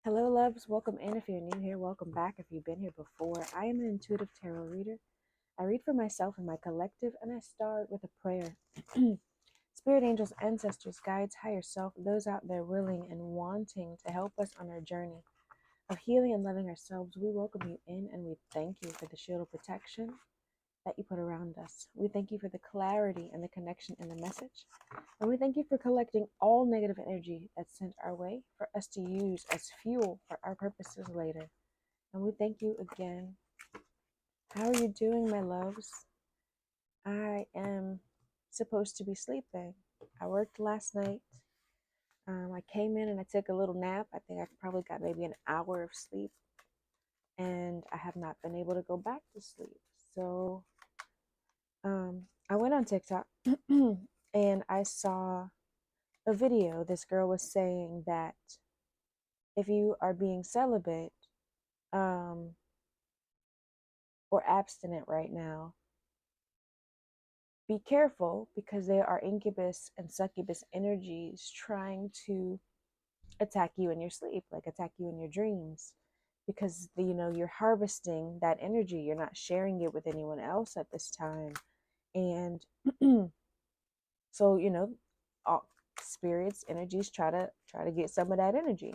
Hello, loves. Welcome in. If you're new here, welcome back. If you've been here before, I am an intuitive tarot reader. I read for myself and my collective, and I start with a prayer. Spirit angels, ancestors, guides, higher self, those out there willing and wanting to help us on our journey of healing and loving ourselves, we welcome you in and we thank you for the shield of protection that you put around us. We thank you for the clarity and the connection in the message. And we thank you for collecting all negative energy that's sent our way for us to use as fuel for our purposes later. And we thank you again. How are you doing, my loves? I am supposed to be sleeping. I worked last night. I came in and I took a little nap. I think I probably got maybe an hour of sleep. And I have not been able to go back to sleep. So I went on TikTok and I saw a video. This girl was saying that if you are being celibate or abstinent right now, be careful because there are incubus and succubus energies trying to attack you in your sleep, like attack you in your dreams, because you're harvesting that energy. You're not sharing it with anyone else at this time, and so all spirits, energies try to get some of that energy,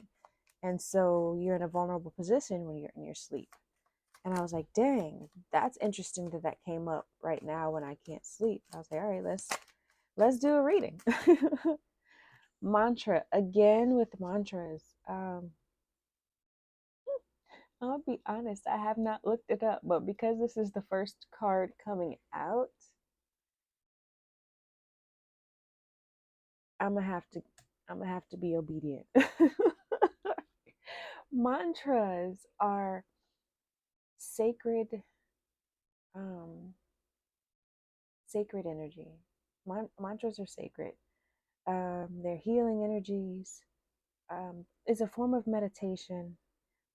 and so you're in a vulnerable position when you're in your sleep. And I was like, dang, that's interesting that came up right now when I can't sleep. I was like, all right, let's do a reading. Mantra again with mantras. I'll be honest, I have not looked it up, but because this is the first card coming out, I'm gonna have to be obedient. Mantras are sacred sacred energy. Mantras are sacred. They're healing energies. It's a form of meditation.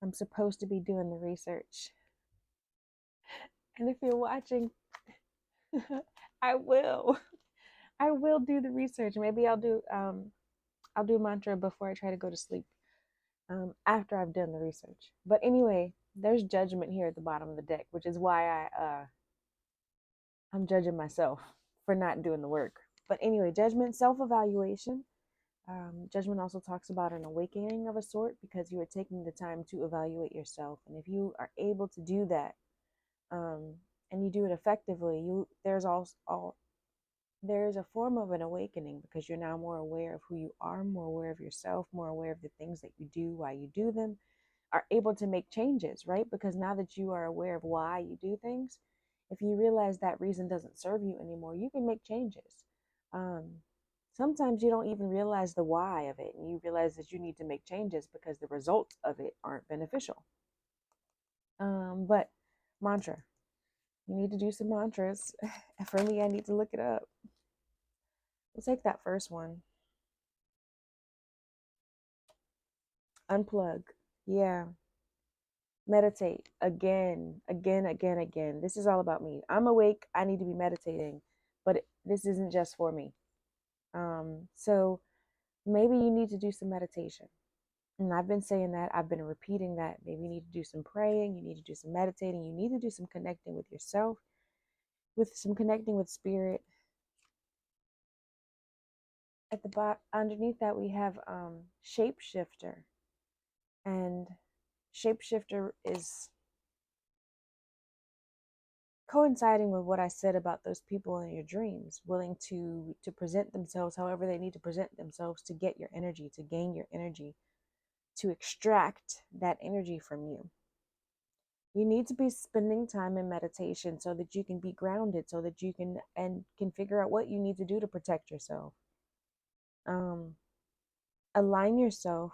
I'm supposed to be doing the research. And if you're watching, I will. I will do the research. Maybe I'll do mantra before I try to go to sleep. After I've done the research. But anyway, there's judgment here at the bottom of the deck, which is why I'm judging myself for not doing the work. But anyway, judgment, self-evaluation. Judgment also talks about an awakening of a sort because you are taking the time to evaluate yourself. And if you are able to do that, and you do it effectively, there's a form of an awakening because you're now more aware of who you are, more aware of yourself, more aware of the things that you do, why you do them, are able to make changes, right? Because now that you are aware of why you do things, if you realize that reason doesn't serve you anymore, you can make changes. Sometimes you don't even realize the why of it, and you realize that you need to make changes because the results of it aren't beneficial. But mantra, you need to do some mantras. For me, I need to look it up. We'll take that first one. Unplug. Yeah. Meditate again, again, again, again. This is all about me. I'm awake. I need to be meditating, but this isn't just for me. So maybe you need to do some meditation. And I've been saying that. I've been repeating that. Maybe you need to do some praying. You need to do some meditating. You need to do some connecting with yourself, with some connecting with spirit. At the bottom, underneath that, we have shapeshifter. And shapeshifter is coinciding with what I said about those people in your dreams, willing to present themselves however they need to present themselves to get your energy, to gain your energy, to extract that energy from you. You need to be spending time in meditation so that you can be grounded, so that you can figure out what you need to do to protect yourself. Align yourself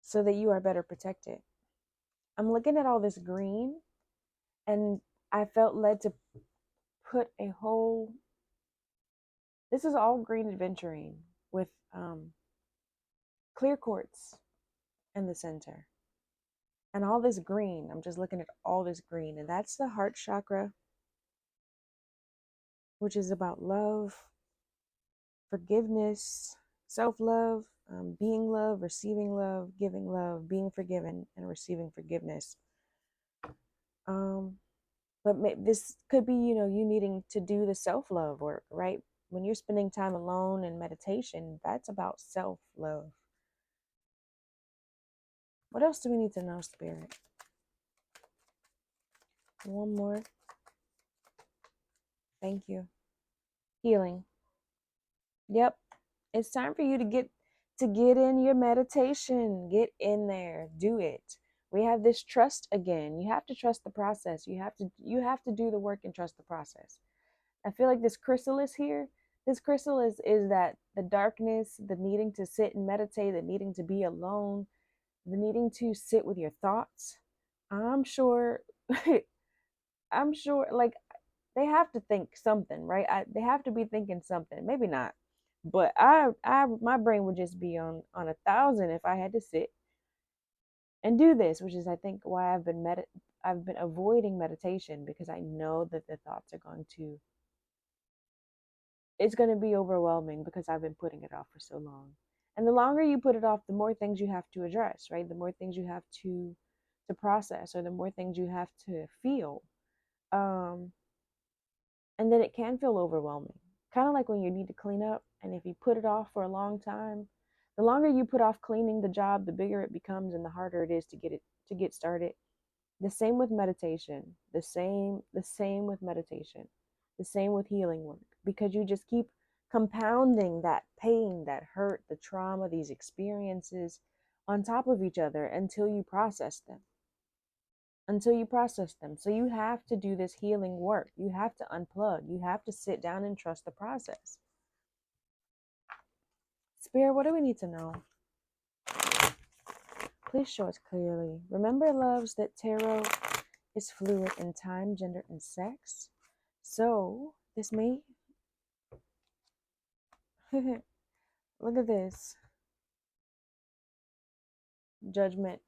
so that you are better protected. I'm looking at all this green, and I felt led to put a whole, this is all green adventuring with clear quartz in the center. And all this green, I'm just looking at all this green, and that's the heart chakra, which is about love, forgiveness, self-love, being love, giving love, being forgiven, and receiving forgiveness. Um, but this could be, you needing to do the self-love work, right? When you're spending time alone in meditation, that's about self-love. What else do we need to know, Spirit? One more. Thank you. Healing. Yep. It's time for you to get in your meditation. Get in there. Do it. We have this trust again. You have to trust the process. You have to do the work and trust the process. I feel like this chrysalis here, this crystal is that the darkness, the needing to sit and meditate, the needing to be alone, the needing to sit with your thoughts. I'm sure I'm sure like they have to think something, right? They have to be thinking something. Maybe not, but my brain would just be on 1,000 if I had to sit and do this, which is I think why I've been avoiding meditation, because I know that the thoughts are going to it's going to be overwhelming because I've been putting it off for so long. And the longer you put it off, the more things you have to address, right? The more things you have to process, or the more things you have to feel. Um, and then it can feel overwhelming. Kind of like when you need to clean up, and if you put it off for a long time, the longer you put off cleaning the job, the bigger it becomes and the harder it is to get started. The same with meditation. The same with meditation. The same with healing work, because you just keep compounding that pain, that hurt, the trauma, these experiences on top of each other until you process them. So you have to do this healing work. You have to unplug. You have to sit down and trust the process. Spirit, what do we need to know? Please show us clearly. Remember, loves, that tarot is fluid in time, gender, and sex. So this may look at this. Judgment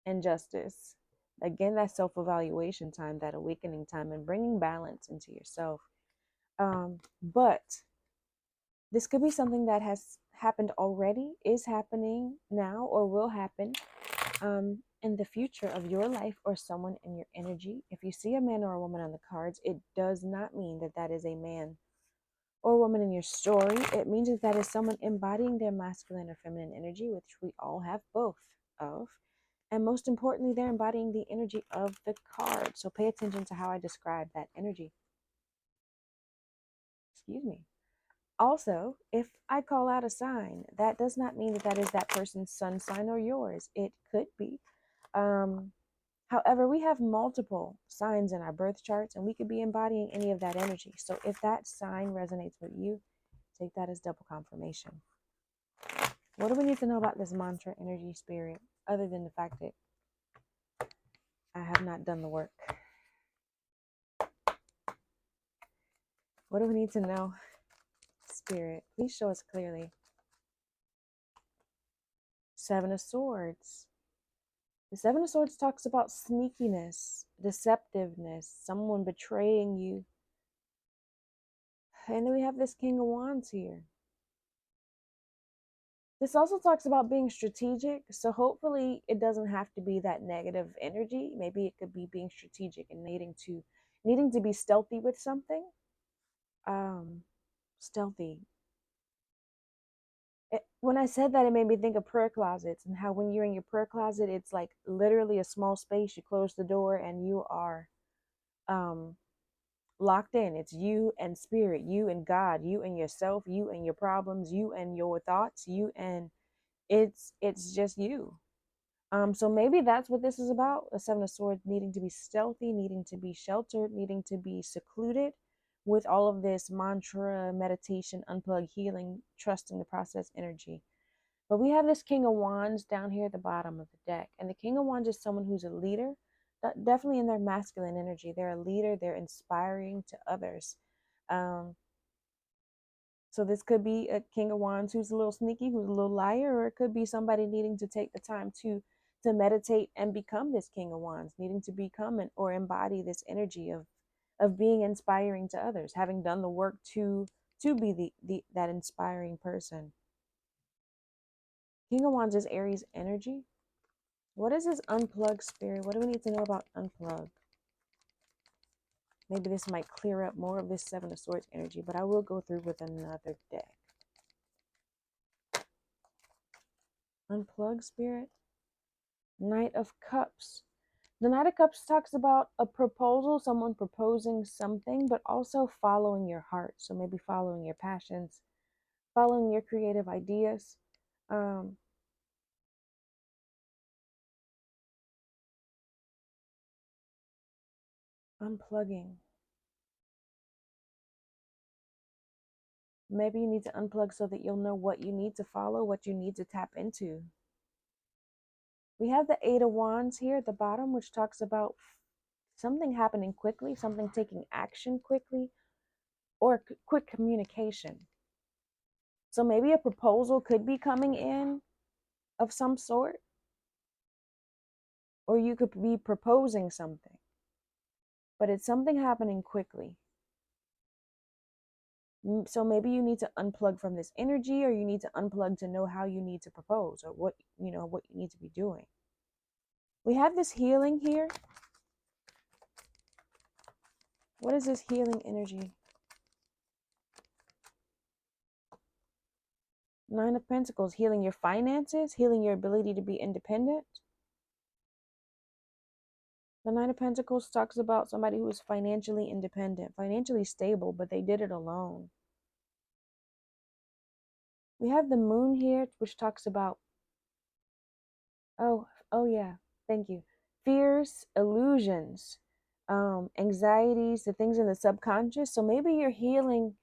and justice. Again, that self-evaluation time, that awakening time, and bringing balance into yourself. But this could be something that has happened already, is happening now, or will happen in the future of your life or someone in your energy. If you see a man or a woman on the cards, it does not mean that that is a man or woman in your story. It means that that is someone embodying their masculine or feminine energy, which we all have both of. And most importantly, they're embodying the energy of the card. So pay attention to how I describe that energy. Excuse me. Also, if I call out a sign, that does not mean that that is that person's sun sign or yours. It could be. However, we have multiple signs in our birth charts, and we could be embodying any of that energy. So if that sign resonates with you, take that as double confirmation. What do we need to know about this mantra, energy, spirit, other than the fact that I have not done the work? What do we need to know? Spirit, please show us clearly. Seven of Swords. The Seven of Swords talks about sneakiness, deceptiveness, someone betraying you. And then we have this King of Wands here. This also talks about being strategic. So hopefully it doesn't have to be that negative energy. Maybe it could be being strategic and needing to be stealthy with something. Stealthy. When I said that, it made me think of prayer closets, and how when you're in your prayer closet, it's like literally a small space. You close the door and you are locked in. It's you and spirit, you and God, you and yourself, you and your problems, you and your thoughts, you and it's just you. So maybe that's what this is about. The Seven of Swords needing to be stealthy, needing to be sheltered, needing to be secluded with all of this mantra, meditation, unplug, healing, trusting the process energy. But we have this King of Wands down here at the bottom of the deck. And the King of Wands is someone who's a leader, definitely in their masculine energy. They're a leader. They're inspiring to others. So this could be a King of Wands who's a little sneaky, who's a little liar, or it could be somebody needing to take the time to meditate and become this King of Wands, needing to become or embody this energy of being inspiring to others, having done the work to be that inspiring person. King of Wands is Aries energy. What is this unplug, Spirit? What do we need to know about unplug? Maybe this might clear up more of this Seven of Swords energy, but I will go through with another deck. Unplug, Spirit. Knight of Cups. The Knight of Cups talks about a proposal, someone proposing something, but also following your heart. So maybe following your passions, following your creative ideas. Unplugging. Maybe you need to unplug so that you'll know what you need to follow, what you need to tap into. We have the Eight of Wands here at the bottom, which talks about something happening quickly, something taking action quickly, or quick communication. So maybe a proposal could be coming in of some sort, or you could be proposing something, but it's something happening quickly. So maybe you need to unplug from this energy, or you need to unplug to know how you need to propose, or what you need to be doing. We have this healing here. What is this healing energy? Nine of Pentacles, healing your finances, healing your ability to be independent. The Nine of Pentacles talks about somebody who is financially independent, financially stable, but they did it alone. We have the Moon here, which talks about, oh yeah, thank you. Fears, illusions, anxieties, the things in the subconscious. So maybe you're healing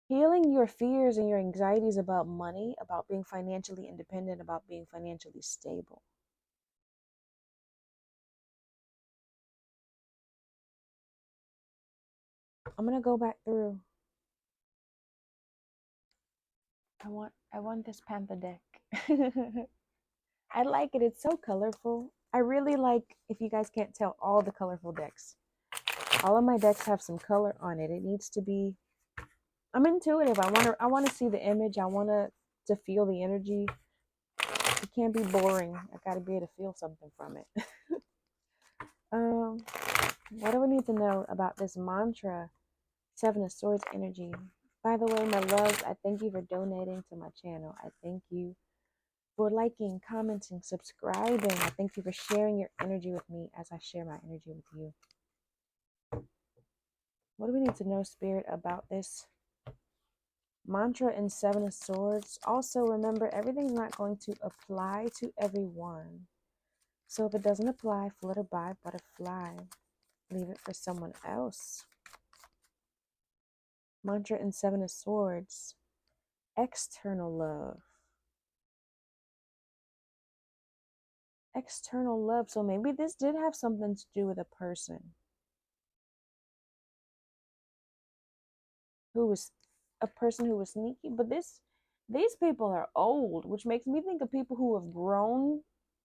your fears and your anxieties about money, about being financially independent, about being financially stable. I'm gonna go back through. I want this panther deck. I like it. It's so colorful. I really like, if you guys can't tell, all the colorful decks. All of my decks have some color on it. It needs to be, I'm intuitive. I want to see the image. I want to feel the energy. It can't be boring. I got to be able to feel something from it. What do we need to know about this mantra? Seven of Swords energy. By the way, my loves, I thank you for donating to my channel. I thank you for liking, commenting, subscribing. I thank you for sharing your energy with me as I share my energy with you. What do we need to know, Spirit, about this mantra and Seven of Swords? Also, remember, everything's not going to apply to everyone. So if it doesn't apply, flutter by, butterfly. Leave it for someone else. Mantra and Seven of Swords. External love. External love. So maybe this did have something to do with a person who was sneaky. But these people are old, which makes me think of people who have grown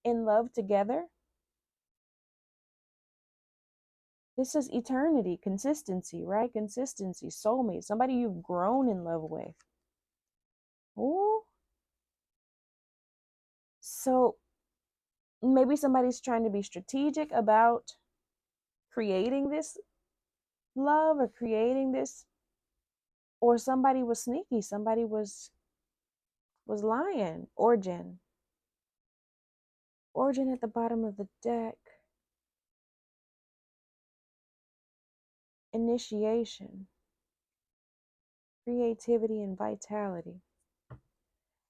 in love together. This is eternity, consistency, right? Consistency, soulmate, somebody you've grown in love with. Ooh. So maybe somebody's trying to be strategic about creating this love, or creating this, or somebody was sneaky, somebody was lying. Origin at the bottom of the deck. Initiation, creativity, and vitality.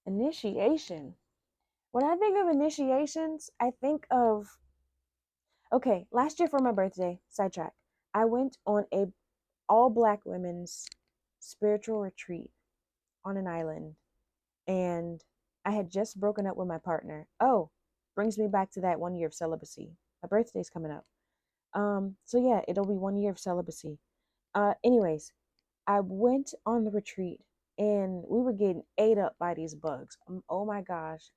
Initiation. When I think of initiations, I think of, okay, last year for my birthday, sidetrack, I went on a all Black women's spiritual retreat on an island, and I had just broken up with my partner. Oh, brings me back to that 1 year of celibacy. My birthday's coming up. So yeah, it'll be 1 year of celibacy. Anyways, I went on the retreat and we were getting ate up by these bugs. Oh my gosh.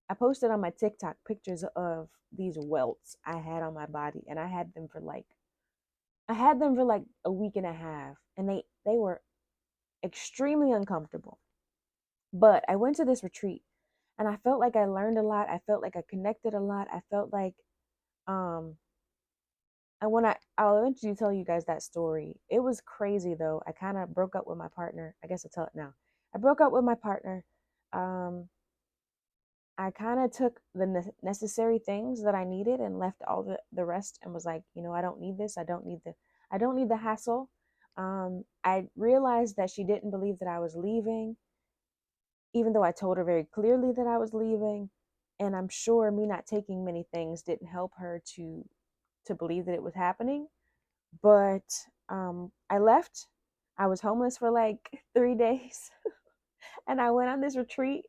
I posted on my TikTok pictures of these welts I had on my body, and I had them for like a week and a half, and they were extremely uncomfortable. But I went to this retreat and I felt like I learned a lot. I felt like I connected a lot. I felt like um and when I'll eventually tell you guys that story. It was crazy though. I kind of broke up with my partner. I guess I'll tell it now. I broke up with my partner. Um I kind of took the necessary things that I needed and left all the rest and was like, I don't need this. I don't need the hassle. I realized that she didn't believe that I was leaving, even though I told her very clearly that I was leaving. And I'm sure me not taking many things didn't help her to believe that it was happening. But I left. I was homeless for like 3 days, and I went on this retreat.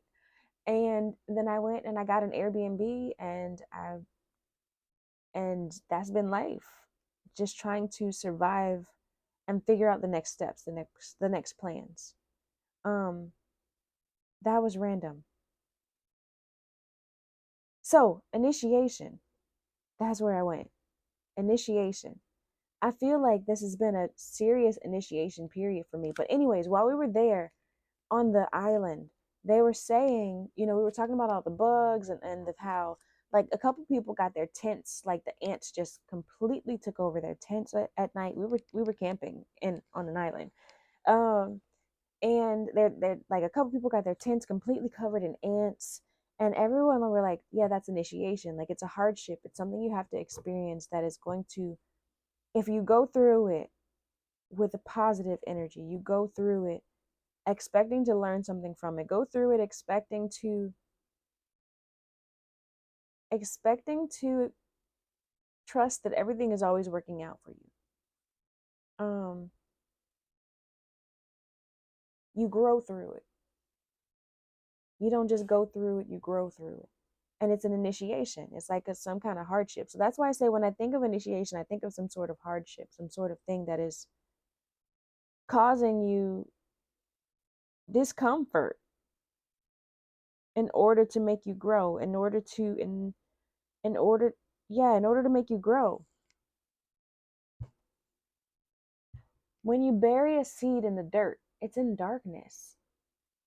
And then I went and I got an Airbnb, and that's been life. Just trying to survive and figure out the next steps, the next plans. Um, that was random. So initiation. That's where I went. Initiation. I feel like this has been a serious initiation period for me. But anyways, while we were there on the island, they were saying, we were talking about all the bugs and how like a couple people got their tents, like the ants just completely took over their tents at night. We were camping in on an island. Um and they're like a couple people got their tents completely covered in ants, and everyone were like, yeah, that's initiation. Like it's a hardship. It's something you have to experience that is going to, if you go through it with a positive energy, you go through it expecting to learn something from it, go through it expecting to trust that everything is always working out for you. You grow through it. You don't just go through it, you grow through it. And it's an initiation. It's like some kind of hardship. So that's why I say when I think of initiation, I think of some sort of hardship, some sort of thing that is causing you discomfort in order to make you grow, in order yeah, in order to make you grow. When you bury a seed in the dirt, it's in darkness.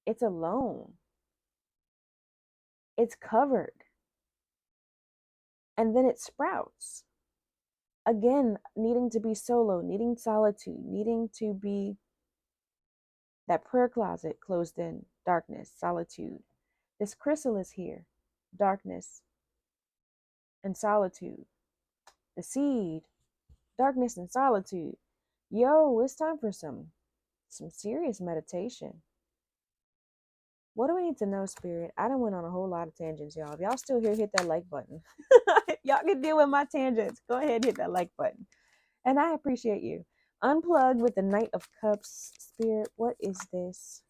It's alone. It's covered. And then it sprouts. Again, needing to be solo, needing solitude, needing to be that prayer closet closed in, darkness, solitude. This chrysalis here, darkness and solitude. The seed, darkness and solitude. Yo, it's time for some serious meditation. What do we need to know, Spirit? I done went on a whole lot of tangents, y'all. If y'all still here, hit that like button. Y'all can deal with my tangents. Go ahead, hit that like button. And I appreciate you. Unplug with the Knight of Cups, Spirit. What is this?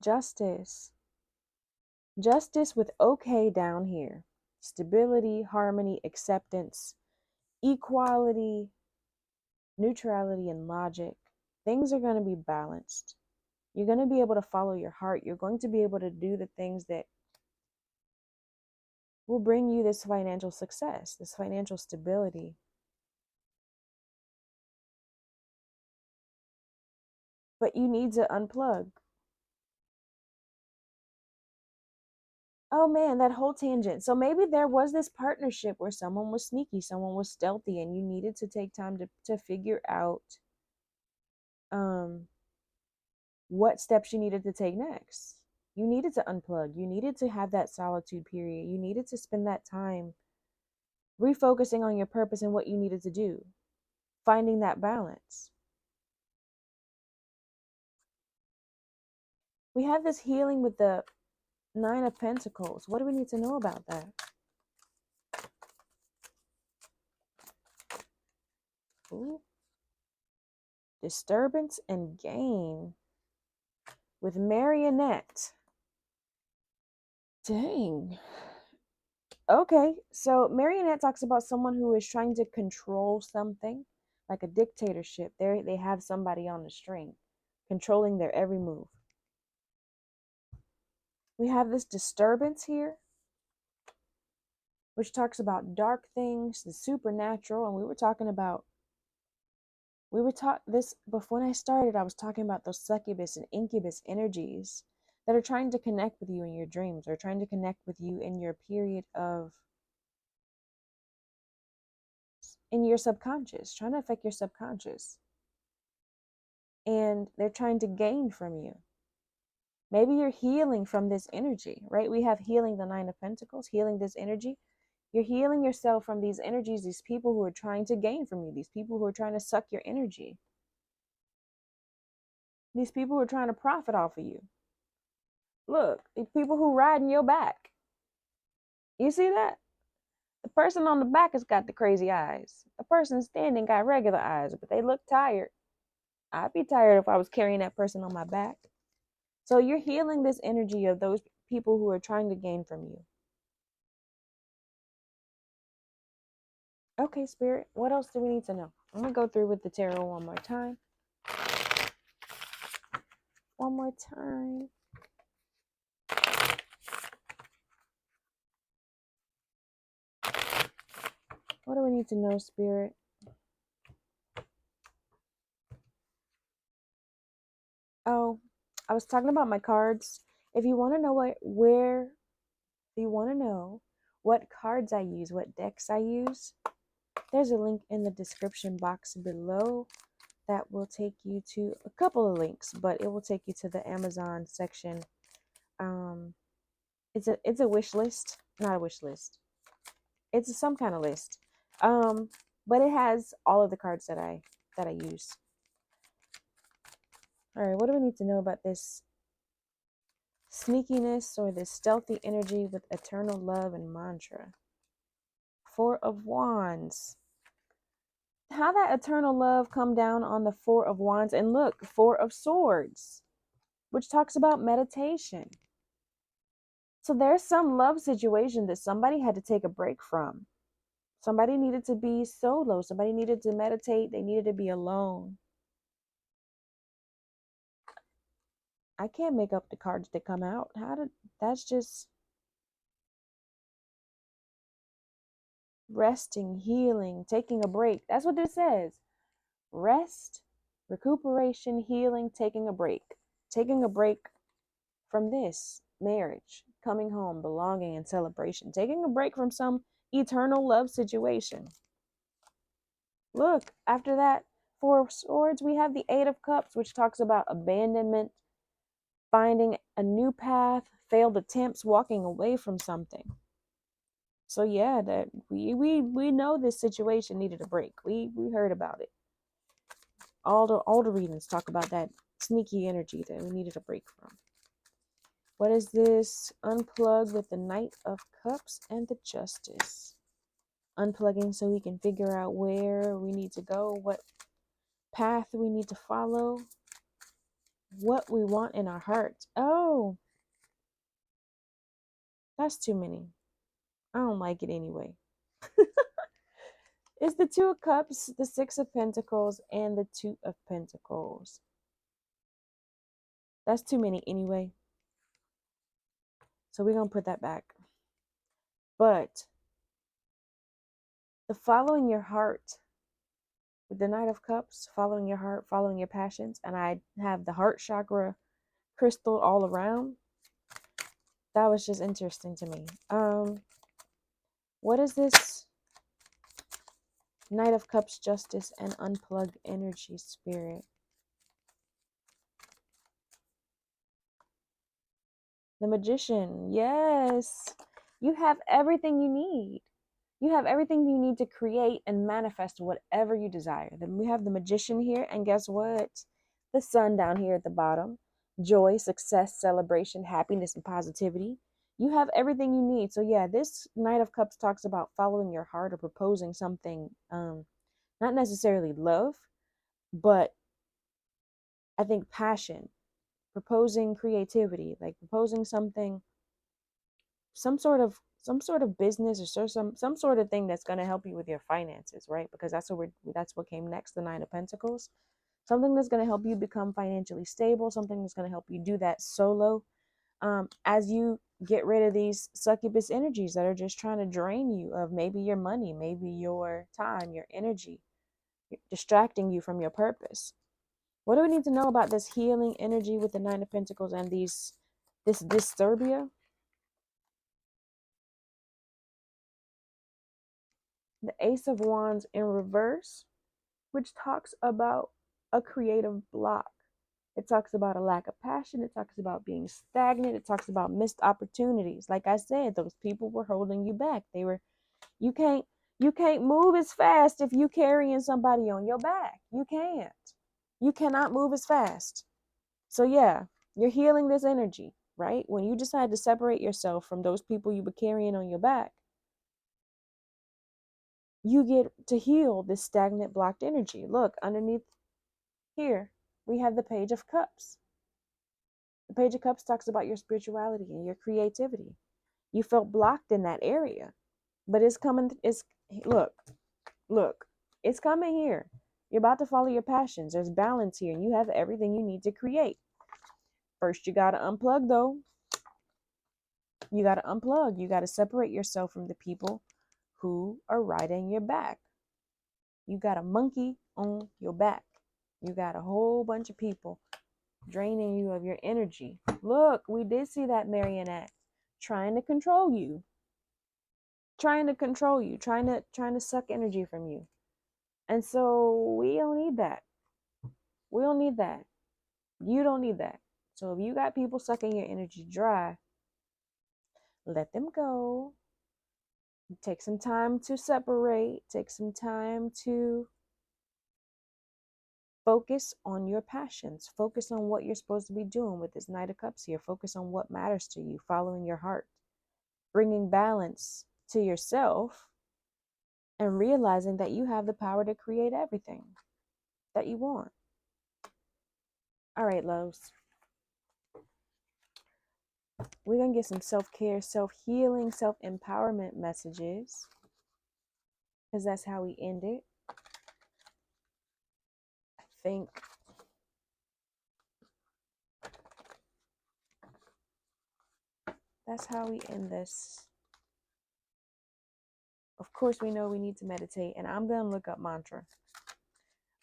Justice. Justice with okay down here. Stability, harmony, acceptance, equality, neutrality, and logic. Things are going to be balanced. You're going to be able to follow your heart. You're going to be able to do the things that will bring you this financial success, this financial stability. But you need to unplug. Oh man, that whole tangent. So maybe there was this partnership where someone was sneaky, someone was stealthy, and you needed to take time to figure out um what steps you needed to take next. You needed to unplug. You needed to have that solitude period. You needed to spend that time refocusing on your purpose and what you needed to do, finding that balance. We have this healing with the Nine of Pentacles. What do we need to know about that? Ooh. Disturbance and gain with Marionette. Dang. Okay, so Marionette talks about someone who is trying to control something, like a dictatorship. They have somebody on the string, controlling their every move. We have this disturbance here, which talks about dark things, the supernatural, and we were talking about We were taught this before. When I started, I was talking about those succubus and incubus energies that are trying to connect with you in your dreams, or trying to connect with you in your period of, in your subconscious, trying to affect your subconscious. And they're trying to gain from you. Maybe you're healing from this energy, right? We have healing, the Nine of Pentacles, healing this energy. You're healing yourself from these energies, these people who are trying to gain from you, these people who are trying to suck your energy, these people who are trying to profit off of you. Look, these people who ride in your back. You see that? The person on the back has got the crazy eyes. The person standing got regular eyes, but they look tired. I'd be tired if I was carrying that person on my back. So you're healing this energy of those people who are trying to gain from you. Okay, Spirit, what else do we need to know? I'm going to go through with the tarot one more time. One more time. What do we need to know, Spirit? Oh, I was talking about my cards. If you want to know if you want to know what cards I use, what decks I use, there's a link in the description box below that will take you to a couple of links, but it will take you to the Amazon section. It's a wish list, not a wish list. It's some kind of list. But it has all of the cards that I use. All right, what do we need to know about this sneakiness or this stealthy energy with eternal love and mantra? Four of Wands. How that eternal love come down on the Four of Wands, and look, Four of Swords, which talks about meditation. So there's some love situation that somebody had to take a break from. Somebody needed to be solo. Somebody needed to meditate. They needed to be alone. I can't make up the cards that come out. That's just resting, healing, taking a break. That's what this says. Rest, recuperation, healing, taking a break. Taking a break from this marriage, coming home, belonging, and celebration. Taking a break from some eternal love situation. Look, after that Four of Swords, we have the Eight of Cups, which talks about abandonment, finding a new path, failed attempts, walking away from something. So yeah, that we know this situation needed a break. We heard about it. All the readings talk about that sneaky energy that we needed a break from. What is this? Unplug with the Knight of Cups and the Justice. Unplugging so we can figure out where we need to go, what path we need to follow, what we want in our hearts. Oh, that's too many. I don't like it anyway. It's the Two of Cups, the Six of Pentacles, and the Two of Pentacles. That's too many anyway. So we're going to put that back. But the following your heart, with the Knight of Cups, following your heart, following your passions, and I have the heart chakra crystal all around. That was just interesting to me. What is this? Knight of Cups, Justice, and Unplugged Energy, Spirit. The Magician. Yes. You have everything you need. You have everything you need to create and manifest whatever you desire. Then we have the Magician here, and guess what? The Sun down here at the bottom. Joy, success, celebration, happiness, and positivity. You have everything you need. So yeah, this Knight of Cups talks about following your heart or proposing something, not necessarily love, but I think passion, proposing creativity, like proposing something, some sort of business, or some sort of thing that's going to help you with your finances, right? Because that's what came next, the Nine of Pentacles. Something that's going to help you become financially stable, something that's going to help you do that solo, as you get rid of these succubus energies that are just trying to drain you of maybe your money, maybe your time, your energy. distracting you from your purpose. What do we need to know about this healing energy with the Nine of Pentacles and this disturbia? The Ace of Wands in reverse, which talks about a creative block. It talks about a lack of passion. It talks about being stagnant. It talks about missed opportunities. Like I said, those people were holding you back. You can't you can't move as fast if you carrying somebody on your back. You can't. You cannot move as fast. So yeah, you're healing this energy, right? When you decide to separate yourself from those people you were carrying on your back, you get to heal this stagnant, blocked energy. Look, underneath here, we have the Page of Cups. The Page of Cups talks about your spirituality and your creativity. You felt blocked in that area, but it's coming. Look, it's coming here. You're about to follow your passions. There's balance here, and you have everything you need to create. First, you got to unplug, though. You got to unplug. You got to separate yourself from the people who are riding your back. You got a monkey on your back. You got a whole bunch of people draining you of your energy. Look, we did see that marionette trying to control you. Trying to suck energy from you. And so we don't need that. We don't need that. You don't need that. So if you got people sucking your energy dry, let them go. Take some time to separate. Take some time to focus on your passions. Focus on what you're supposed to be doing with this Knight of Cups here. Focus on what matters to you, following your heart, bringing balance to yourself, and realizing that you have the power to create everything that you want. All right, loves. We're going to get some self-care, self-healing, self-empowerment messages, because that's how we end it. I think that's how we end this. Of course, we know we need to meditate, and I'm going to look up mantra.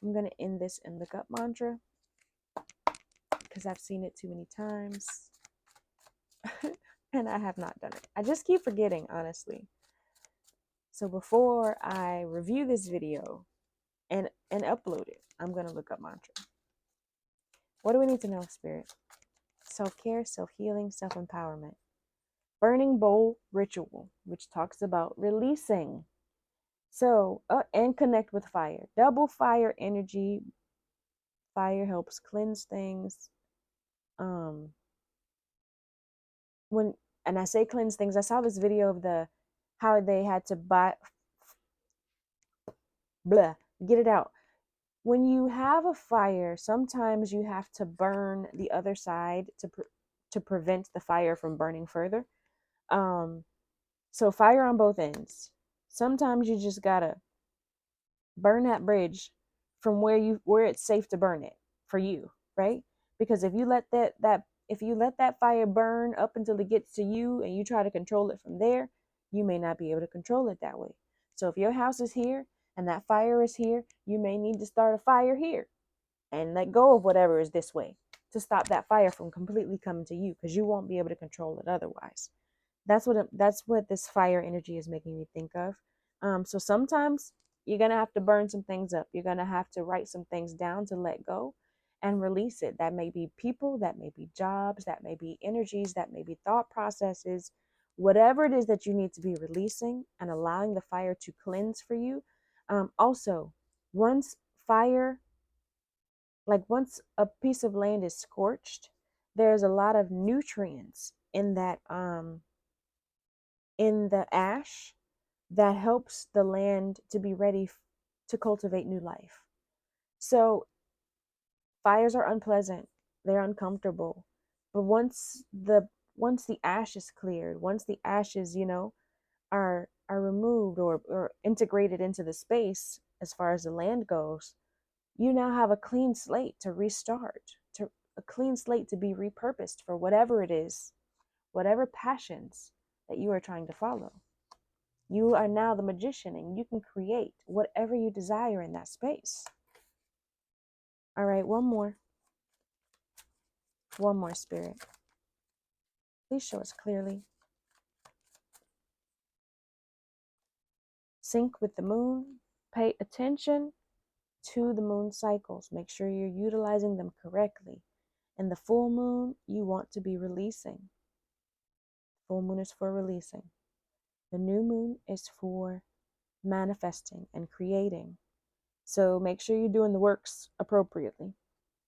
I'm going to end this and look up mantra because I've seen it too many times and I have not done it. I just keep forgetting, honestly. So before I review this video and upload it, I'm going to look up mantra. What do we need to know, Spirit? Self-care, self-healing, self-empowerment. Burning bowl ritual, which talks about releasing. So, and connect with fire. Double fire energy. Fire helps cleanse things. And I say cleanse things, I saw this video of how they had to get it out. When you have a fire, sometimes you have to burn the other side to prevent the fire from burning further. So fire on both ends. Sometimes you just gotta burn that bridge from where it's safe to burn it for you, right? Because if you let that fire burn up until it gets to you and you try to control it from there, you may not be able to control it that way. So if your house is here and that fire is here, you may need to start a fire here and let go of whatever is this way to stop that fire from completely coming to you, because you won't be able to control it otherwise. That's what this fire energy is making me think of. So sometimes you're gonna have to burn some things up. You're gonna have to write some things down to let go and release it. That may be people, that may be jobs, that may be energies, that may be thought processes, whatever it is that you need to be releasing and allowing the fire to cleanse for you. Also, once fire, once a piece of land is scorched, there's a lot of nutrients in that in the ash that helps the land to be ready to cultivate new life. So fires are unpleasant, they're uncomfortable, but once the ash is cleared, once the ashes, are removed or integrated into the space as far as the land goes, you now have a clean slate to restart, to a clean slate to be repurposed for whatever it is, whatever passions that you are trying to follow. You are now the magician and you can create whatever you desire in that space. All right, one more. One more, Spirit. Please show us clearly. Sync with the moon. Pay attention to the moon cycles. Make sure you're utilizing them correctly. And the full moon, you want to be releasing. Full moon is for releasing. The new moon is for manifesting and creating. So make sure you're doing the works appropriately.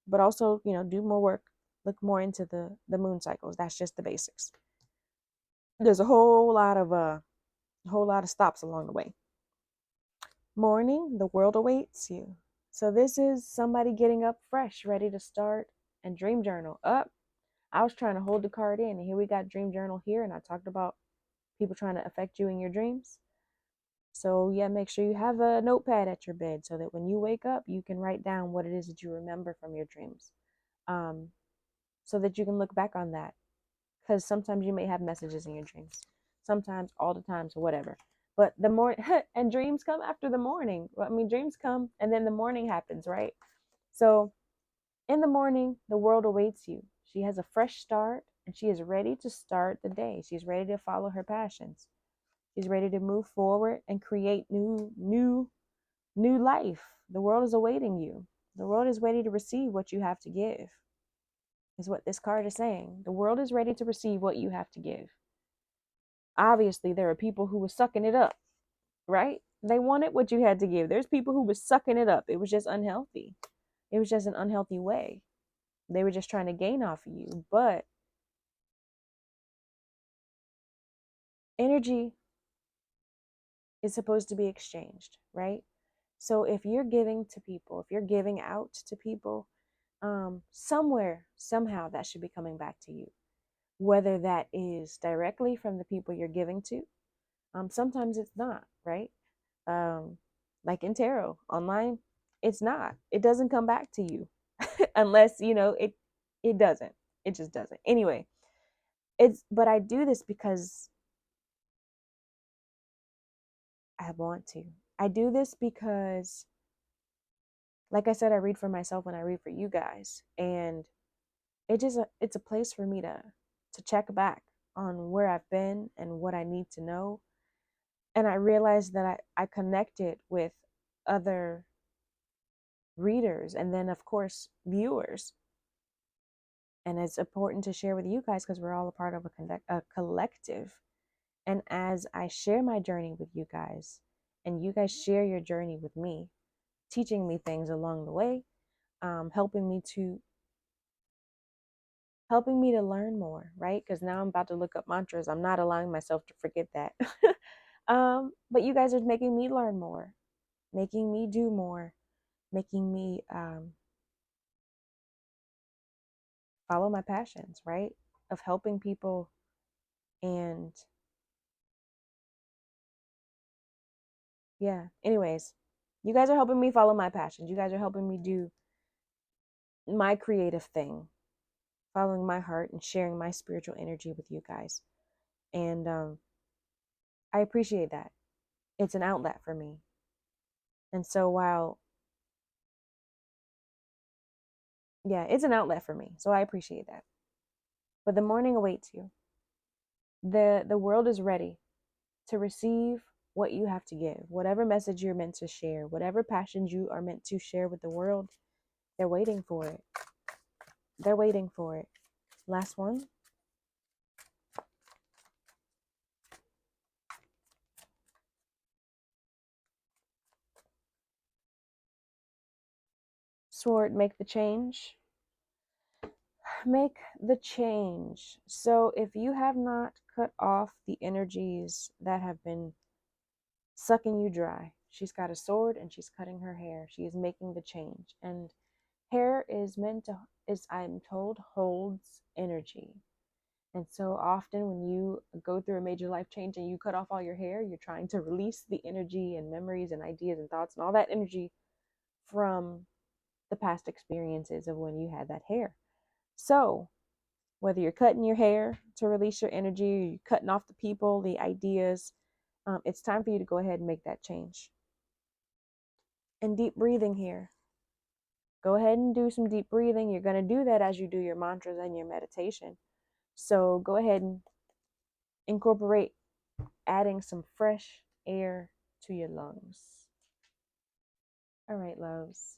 But also, do more work. Look more into the moon cycles. That's just the basics. There's a whole lot of stops along the way. Morning, the world awaits you. So this is somebody getting up fresh, ready to start and dream journal up. I was trying to hold the card in, and here we got dream journal here, and I talked about people trying to affect you in your dreams. So yeah, make sure you have a notepad at your bed so that when you wake up, you can write down what it is that you remember from your dreams, so that you can look back on that. Because sometimes you may have messages in your dreams, sometimes all the time, so whatever. But the morning and dreams come after the morning. I mean, dreams come and then the morning happens, right? So in the morning, the world awaits you. She has a fresh start and she is ready to start the day. She's ready to follow her passions. She's ready to move forward and create new life. The world is awaiting you. The world is ready to receive what you have to give, is what this card is saying. The world is ready to receive what you have to give. Obviously, there are people who were sucking it up, right? They wanted what you had to give. There's people who were sucking it up. It was just unhealthy. It was just an unhealthy way. They were just trying to gain off of you. But energy is supposed to be exchanged, right? So if you're giving to people, if you're giving out to people, somewhere, somehow that should be coming back to you. Whether that is directly from the people you're giving to, sometimes it's not, right? Like in tarot online, it's not. It doesn't come back to you unless it doesn't. It just doesn't. Anyway, but I do this because I want to. I do this because, like I said, I read for myself when I read for you guys, and it's a place for me to check back on where I've been and what I need to know. And I realized that I connected with other readers and then of course viewers, and it's important to share with you guys because we're all a part of a collective. And as I share my journey with you guys and you guys share your journey with me, teaching me things along the way, helping me to learn more, right? Because now I'm about to look up mantras. I'm not allowing myself to forget that. But you guys are making me learn more, making me do more, making me follow my passions, right? Of helping people. And yeah, anyways, you guys are helping me follow my passions. You guys are helping me do my creative thing, following my heart and sharing my spiritual energy with you guys. And I appreciate that. It's an outlet for me. And so it's an outlet for me. So I appreciate that. But the morning awaits you. The world is ready to receive what you have to give, whatever message you're meant to share, whatever passions you are meant to share with the world. They're waiting for it. They're waiting for it. Last one. Sword, make the change. Make the change. So if you have not cut off the energies that have been sucking you dry, she's got a sword and she's cutting her hair. She is making the change. And hair is I'm told, holds energy. And so often when you go through a major life change and you cut off all your hair, you're trying to release the energy and memories and ideas and thoughts and all that energy from the past experiences of when you had that hair. So whether you're cutting your hair to release your energy, or you're cutting off the people, the ideas, It's time for you to go ahead and make that change. And deep breathing here. Go ahead and do some deep breathing. You're going to do that as you do your mantras and your meditation. So go ahead and incorporate adding some fresh air to your lungs. All right, loves.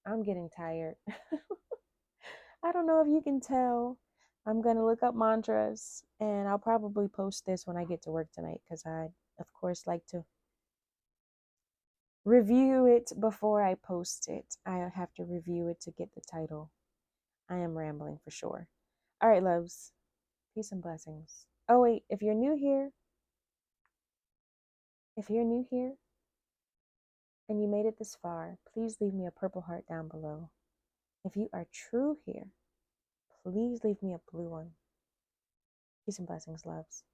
I'm getting tired. I don't know if you can tell. I'm going to look up mantras and I'll probably post this when I get to work tonight because I, of course, like to review it before I post it. I have to review it to get the title. I am rambling for sure. All right, loves. Peace and blessings. Oh, wait. If you're new here and you made it this far, please leave me a purple heart down below. If you are true here, please leave me a blue one. Peace and blessings, loves.